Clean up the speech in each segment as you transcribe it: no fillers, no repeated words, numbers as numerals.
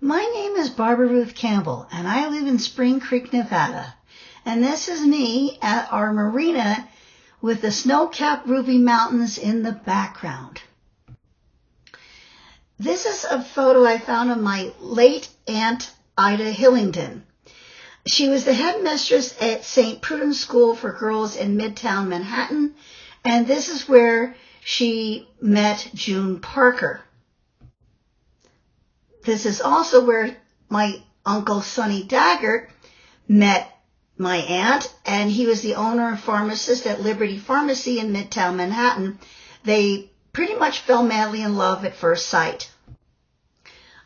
My name is Barbara Ruth Campbell, and I live in Spring Creek, Nevada. And this is me at our marina with the snow-capped Ruby Mountains in the background. This is a photo I found of my late Aunt Ida Hillingdon. She was the headmistress at St. Prudence School for Girls in Midtown Manhattan, and this is where she met June Parker. This is also where my Uncle Sonny Daggert met my aunt, and he was the owner and pharmacist at Liberty Pharmacy in Midtown Manhattan. They pretty much fell madly in love at first sight.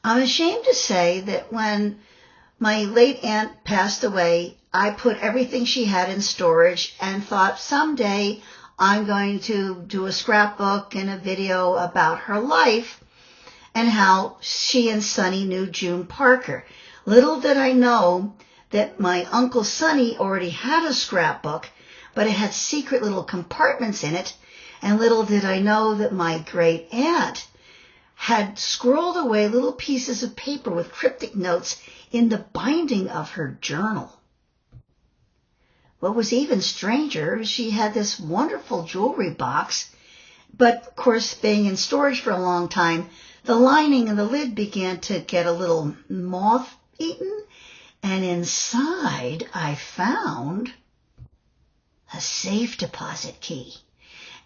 I'm ashamed to say that when my late aunt passed away, I put everything she had in storage and thought someday I'm going to do a scrapbook and a video about her life and how she and Sonny knew June Parker. Little did I know that my Uncle Sonny already had a scrapbook, but it had secret little compartments in it, and little did I know that my great aunt had squirreled away little pieces of paper with cryptic notes in the binding of her journal. What was even stranger, she had this wonderful jewelry box, but of course, being in storage for a long time, the lining and the lid began to get a little moth-eaten, and inside I found a safe deposit key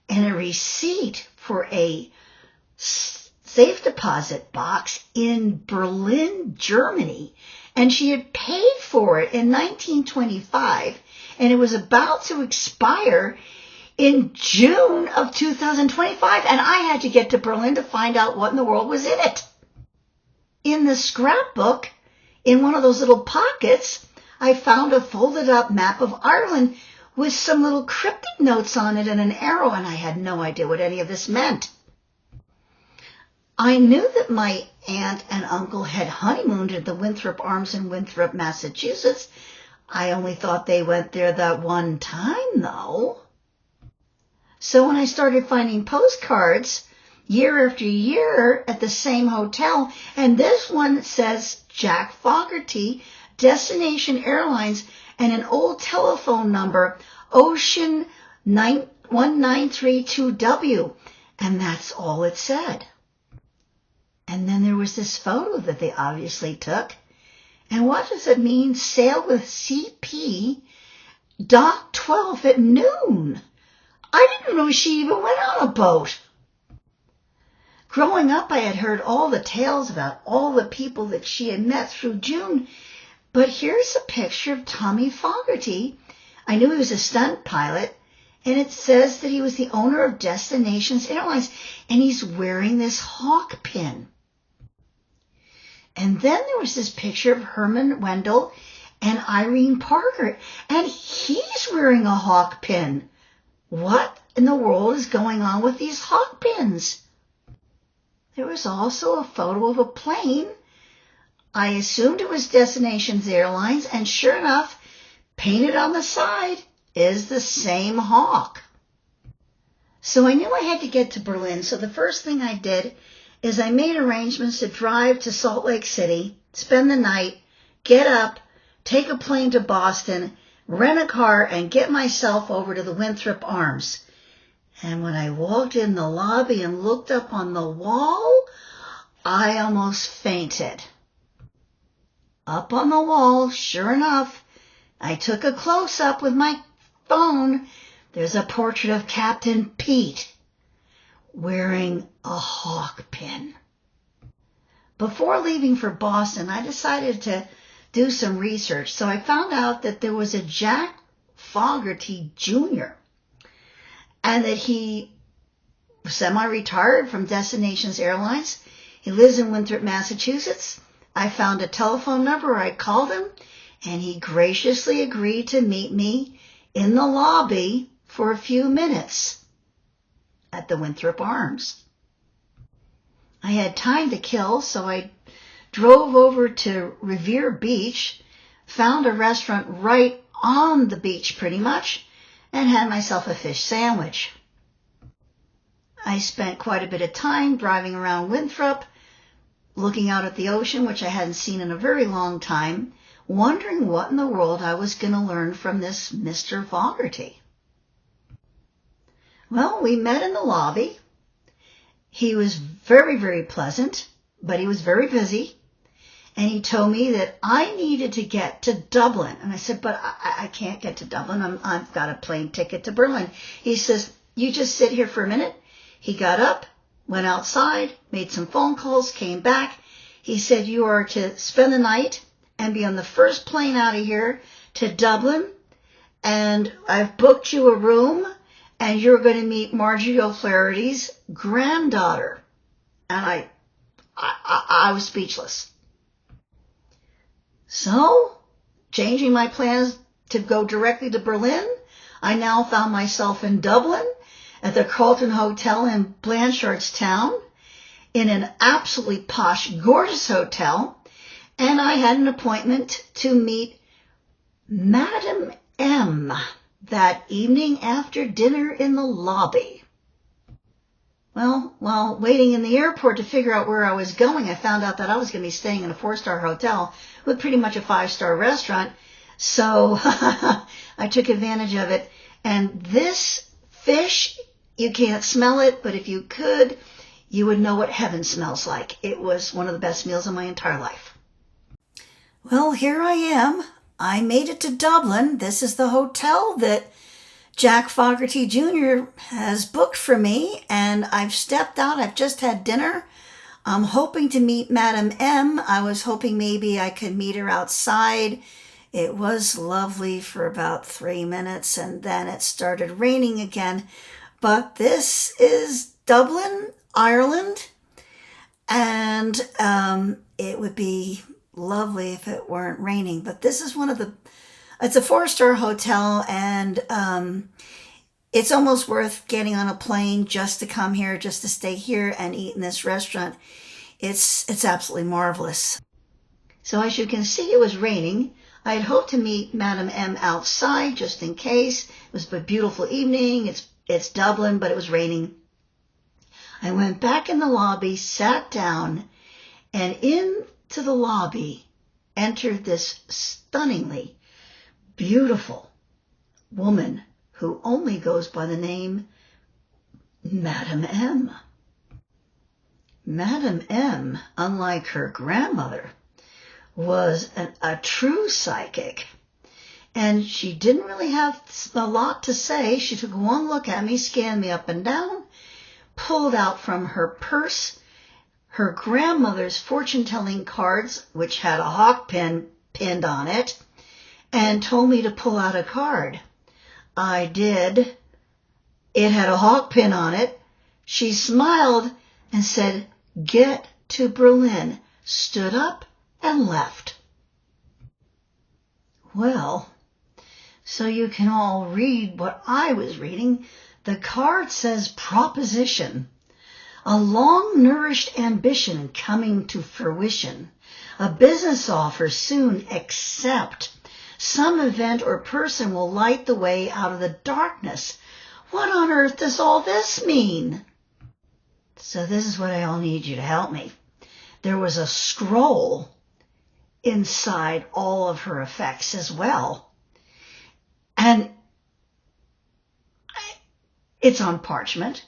and a receipt for a safe deposit box in Berlin, Germany, and she had paid for it in 1925, and it was about to expire in June of 2025, and I had to get to Berlin to find out what in the world was in it. In the scrapbook, in one of those little pockets, I found a folded up map of Ireland with some little cryptic notes on it and an arrow, and I had no idea what any of this meant. I knew that my aunt and uncle had honeymooned at the Winthrop Arms in Winthrop, Massachusetts. I only thought they went there that one time, though. So when I started finding postcards year after year at the same hotel, and this one says Jack Fogarty, Destination Airlines, and an old telephone number, Ocean 1932W, and that's all it said. And then there was this photo that they obviously took. And what does it mean, sail with CP, dock 12 at noon? I didn't know she even went on a boat. Growing up, I had heard all the tales about all the people that she had met through June, but here's a picture of Tommy Fogarty. I knew he was a stunt pilot, and it says that he was the owner of Destinations Airlines, and he's wearing this hawk pin. And then there was this picture of Herman Wendell and Irene Parker, and he's wearing a hawk pin. What in the world is going on with these hawk pins? There was also a photo of a plane. I assumed it was Destinations Airlines, and sure enough, painted on the side is the same hawk. So I knew I had to get to Berlin, so the first thing I did is I made arrangements to drive to Salt Lake City, spend the night, get up, take a plane to Boston, rent a car, and get myself over to the Winthrop Arms. And when I walked in the lobby and looked up on the wall, I almost fainted. Up on the wall, sure enough, I took a close-up with my phone. There's a portrait of Captain Pete wearing a hawk pin. Before leaving for Boston, I decided to do some research, so I found out that there was a Jack Fogarty Junior, and that he was semi-retired from Destinations Airlines. He lives in Winthrop, Massachusetts. I found a telephone number. I called him, and he graciously agreed to meet me in the lobby for a few minutes at the Winthrop Arms. I had time to kill, so I drove over to Revere Beach, found a restaurant right on the beach pretty much, and had myself a fish sandwich. I spent quite a bit of time driving around Winthrop, looking out at the ocean, which I hadn't seen in a very long time, wondering what in the world I was going to learn from this Mr. Fogarty. Well, we met in the lobby. He was very, very pleasant, but he was very busy. And he told me that I needed to get to Dublin. And I said, but I can't get to Dublin. I've got a plane ticket to Berlin. He says, you just sit here for a minute. He got up, went outside, made some phone calls, came back. He said, you are to spend the night and be on the first plane out of here to Dublin. And I've booked you a room, and you're going to meet Marjorie O'Flaherty's granddaughter. And I was speechless. So, changing my plans to go directly to Berlin, I now found myself in Dublin at the Carlton Hotel in Blanchardstown in an absolutely posh, gorgeous hotel, and I had an appointment to meet Madam M that evening after dinner in the lobby. Well, while waiting in the airport to figure out where I was going, I found out that I was going to be staying in a 4-star hotel with pretty much a 5-star restaurant. So I took advantage of it. And this fish, you can't smell it, but if you could, you would know what heaven smells like. It was one of the best meals of my entire life. Well, here I am. I made it to Dublin. This is the hotel that Jack Fogarty Junior has booked for me, and I've stepped out. I've just had dinner. I'm hoping to meet Madam M. I was hoping maybe I could meet her outside. It was lovely for about 3 minutes, and then it started raining again. But this is Dublin, Ireland, and it would be lovely if it weren't raining. But this is it's a 4-star hotel, and it's almost worth getting on a plane just to come here, just to stay here and eat in this restaurant. It's absolutely marvelous. So as you can see, it was raining. I had hoped to meet Madam M outside just in case. It was a beautiful evening. It's Dublin, but it was raining. I went back in the lobby, sat down, and into the lobby entered this stunningly beautiful woman who only goes by the name Madam M. Madam M, unlike her grandmother, was a true psychic. And she didn't really have a lot to say. She took one look at me, scanned me up and down, pulled out from her purse her grandmother's fortune-telling cards, which had a hawk pin pinned on it, and told me to pull out a card. I did. It had a hawk pin on it. She smiled and said, "Get to Berlin," stood up and left. Well, so you can all read what I was reading. The card says proposition. A long-nourished ambition coming to fruition. A business offer soon accept. Some event or person will light the way out of the darkness. What on earth does all this mean? So this is what I all need you to help me. There was a scroll inside all of her effects as well. And it's on parchment.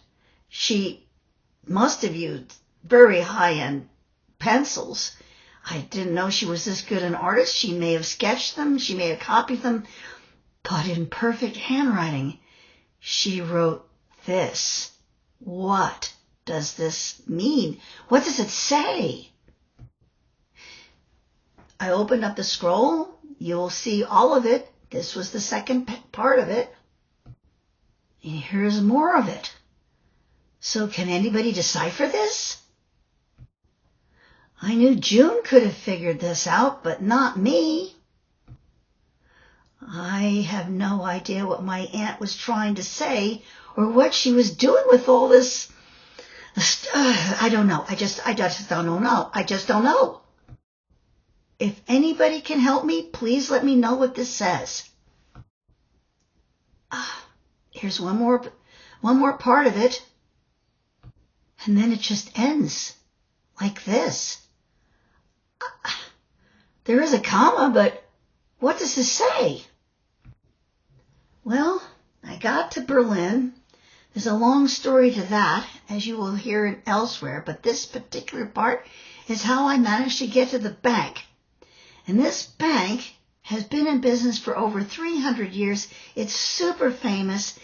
She must have used very high-end pencils. I didn't know she was this good an artist. She may have sketched them. She may have copied them. But in perfect handwriting, she wrote this. What does this mean? What does it say? I opened up the scroll. You'll see all of it. This was the second part of it. And here's more of it. So can anybody decipher this? I knew June could have figured this out, but not me. I have no idea what my aunt was trying to say or what she was doing with all this. I don't know. I just don't know. I just don't know. If anybody can help me, please let me know what this says. Here's one more part of it. And then it just ends like this. There is a comma, but what does this say? Well, I got to Berlin. There's a long story to that, as you will hear elsewhere, but this particular part is how I managed to get to the bank. And this bank has been in business for over 300 years. It's super famous.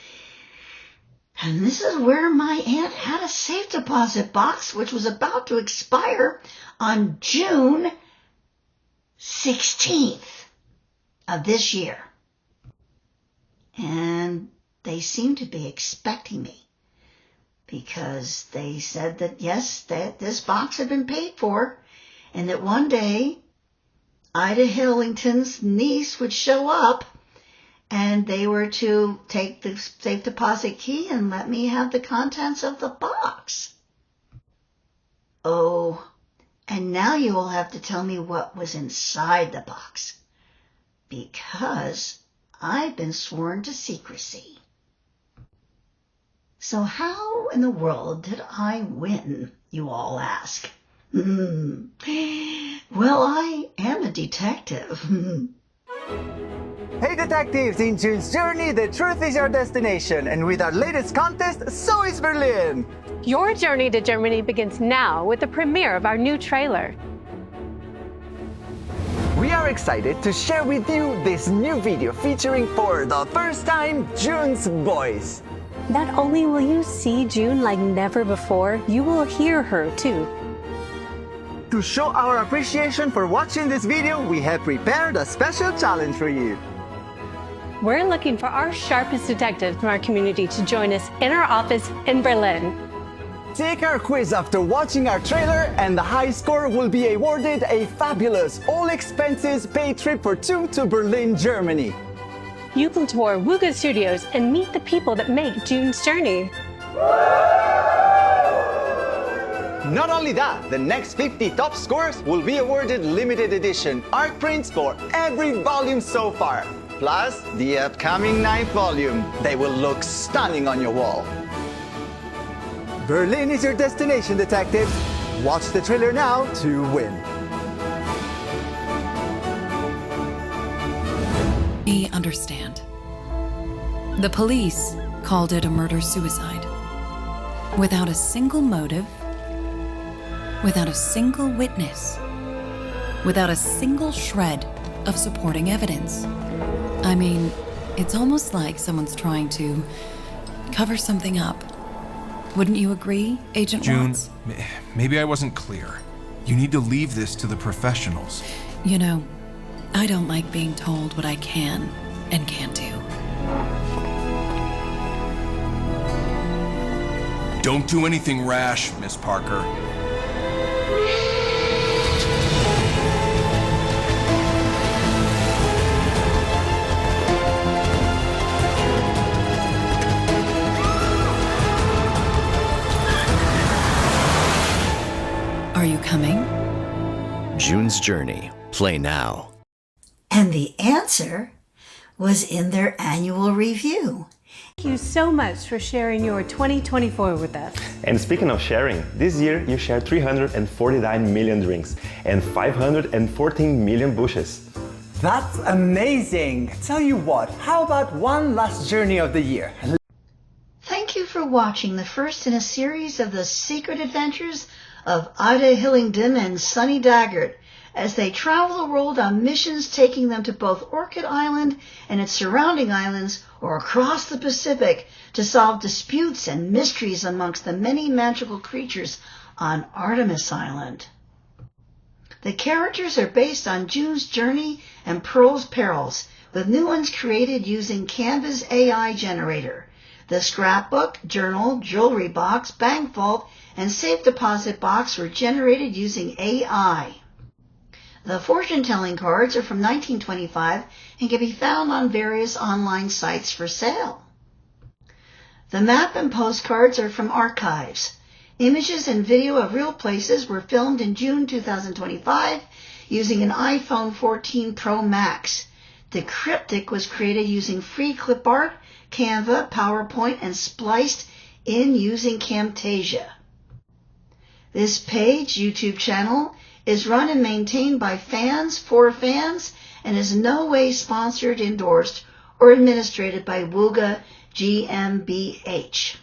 And this is where my aunt had a safe deposit box, which was about to expire on June 16th of this year. And they seemed to be expecting me because they said that, yes, that this box had been paid for and that one day Ida Hillingdon's niece would show up and they were to take the safe deposit key and let me have the contents of the box. Oh, and now you will have to tell me what was inside the box, because I've been sworn to secrecy. So how in the world did I win, you all ask? Well, I am a detective. Hey detectives, in June's Journey, the truth is your destination. And with our latest contest, so is Berlin. Your journey to Germany begins now with the premiere of our new trailer. We are excited to share with you this new video featuring for the first time June's voice. Not only will you see June like never before, you will hear her too. To show our appreciation for watching this video, we have prepared a special challenge for you. We're looking for our sharpest detectives from our community to join us in our office in Berlin. Take our quiz after watching our trailer, and the high score will be awarded a fabulous, all-expenses-paid trip for two to Berlin, Germany. You can tour Wooga Studios and meet the people that make June's Journey. Not only that, the next 50 top scorers will be awarded limited edition art prints for every volume so far. Plus, the upcoming 9th volume. They will look stunning on your wall. Berlin is your destination, detectives. Watch the trailer now to win. We understand. The police called it a murder-suicide. Without a single motive, without a single witness, without a single shred of supporting evidence. I mean, it's almost like someone's trying to cover something up. Wouldn't you agree, Agent June, Watts? maybe I wasn't clear. You need to leave this to the professionals. You know, I don't like being told what I can and can't do. Don't do anything rash, Miss Parker. Are you coming? June's Journey. Play now. And the answer was in their annual review. Thank you so much for sharing your 2024 with us. And speaking of sharing, this year you shared 349 million drinks and 514 million bushes. That's amazing. Tell you what, how about one last journey of the year? Thank you for watching the first in a series of the secret adventures of Ida Hillingdon and Sonny Daggart as they travel the world on missions taking them to both Orchid Island and its surrounding islands or across the Pacific to solve disputes and mysteries amongst the many magical creatures on Artemis Island. The characters are based on June's Journey and Pearl's Perils, with new ones created using Canva's AI generator. The scrapbook, journal, jewelry box, bank vault, and safe deposit box were generated using AI. The fortune-telling cards are from 1925 and can be found on various online sites for sale. The map and postcards are from archives. Images and video of real places were filmed in June 2025 using an iPhone 14 Pro Max. The cryptic was created using free clip art, Canva, PowerPoint, and spliced in using Camtasia. This page, YouTube channel, is run and maintained by fans for fans and is no way sponsored, endorsed, or administered by Wooga GmbH.